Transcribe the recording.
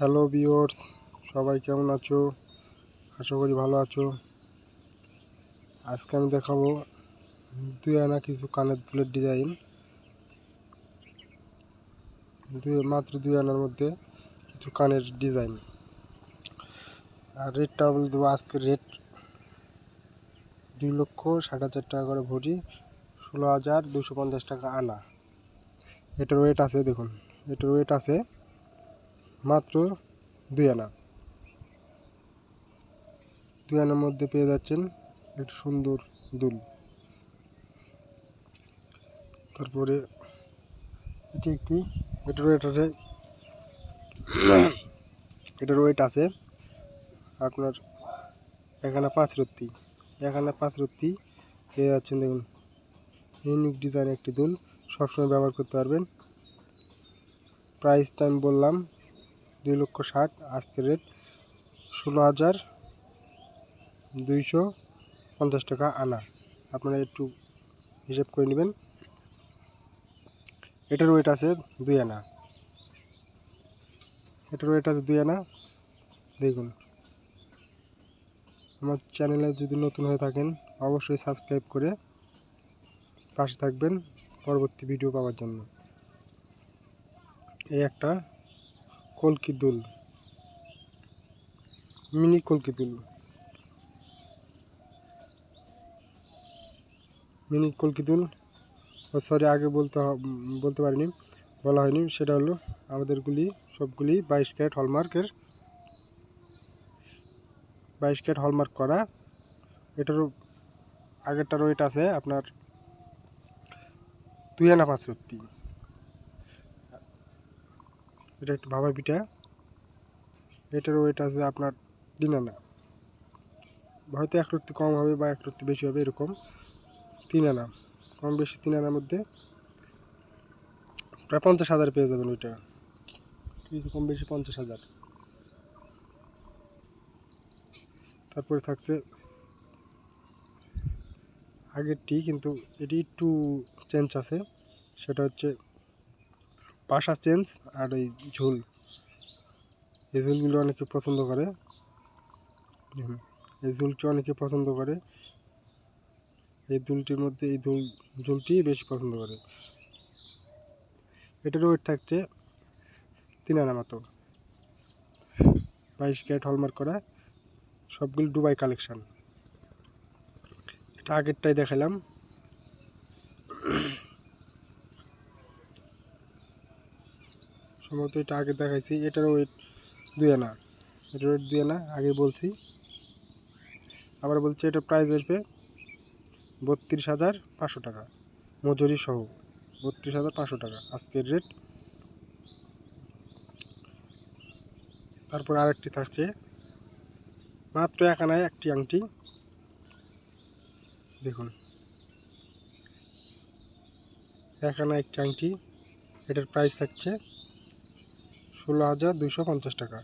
Hello viewers, সবাই কেমন আছো? আশা করি ভালো আছো। আজকে আমি দেখাবো দুই আনা কিছু কানের দুলের ডিজাইন। মাত্র দুই আনার মধ্যে কিছু কানের ডিজাইন। আর রেটটা বলে দেবো। আজকের রেট 2,60,000 টাকা করে ভরি, 16,250 টাকা আনা। এটার ওয়েট আছে, দেখুন এটার ওয়েট আছে মাত্র দুই আনা। দুই আনার মধ্যে পেয়ে যাচ্ছেন একটা সুন্দর দুল। তারপরে এটার ওয়েট আছে আপনার এখানে 5 রত্তি পেয়ে যাচ্ছেন। দেখুন ইউনিক ডিজাইন একটি দুল, সবসময় ব্যবহার করতে পারবেন। প্রাইসটা আমি বললাম 2,60,000। আজকের রেট 16,250 টাকা আনা। আপনারা একটু হিসাব করে নেবেন। এটার ওয়েট আছে দুই আনা। দেখুন, আমার চ্যানেলে যদি নতুন হয়ে থাকেন অবশ্যই সাবস্ক্রাইব করে পাশে থাকবেন পরবর্তী ভিডিও পাওয়ার জন্য। এই একটা কলকি দুল, মিনি কলকি দুল। সরি, আগে বলতে পারিনি, বলা হয়নি। সেটা হলো আমাদেরগুলি সবগুলি 22 ক্যারেট হলমার্ক করা। এটারও আগেরটার ওয়েট আছে আপনার 2 আনা 5 রত্তি। এটা একটু ভাবা পিঠা। এটার ওয়েট আছে আপনার 3 আনা। হয়তো 1 রত্তি কম হবে বা 1 রত্তি বেশি হবে, এরকম 3 আনা। কম বেশি 3 আনার মধ্যে প্রায় 50,000 পেয়ে যাবেন। ওইটা কিছু কম বেশি 50,000। তারপরে থাকছে আগেরটি, কিন্তু এটি একটু চেঞ্জ আছে। সেটা হচ্ছে পাশা চেঞ্জ আর এই ঝুল। এই ঝুলগুলো অনেকে পছন্দ করে। এই ঝুলটি অনেকে পছন্দ করে। এই দুলটির মধ্যে এই ঝুলটি বেশি পছন্দ করে। এটার ওয়েট থাকছে 3 আনা মতো। 22 ক্যারেট হলমার্ক করা, সবগুলো দুবাই কালেকশন। এটা আগেরটাই দেখালাম। সম্ভবত এটা আগে দেখাইছি। এটার ওয়েট 2 আনা। আগে বলছি, আবার বলছি। এটার প্রাইস আসবে 32,500 টাকা, মজুরি সহ 32,500 টাকা আজকের রেট। তারপর আরেকটি থাকছে মাত্র 1 আনায় একটি আংটি। দেখুন 1 আনা একটি আংটি। এটার প্রাইস থাকছে 16,250 টাকা।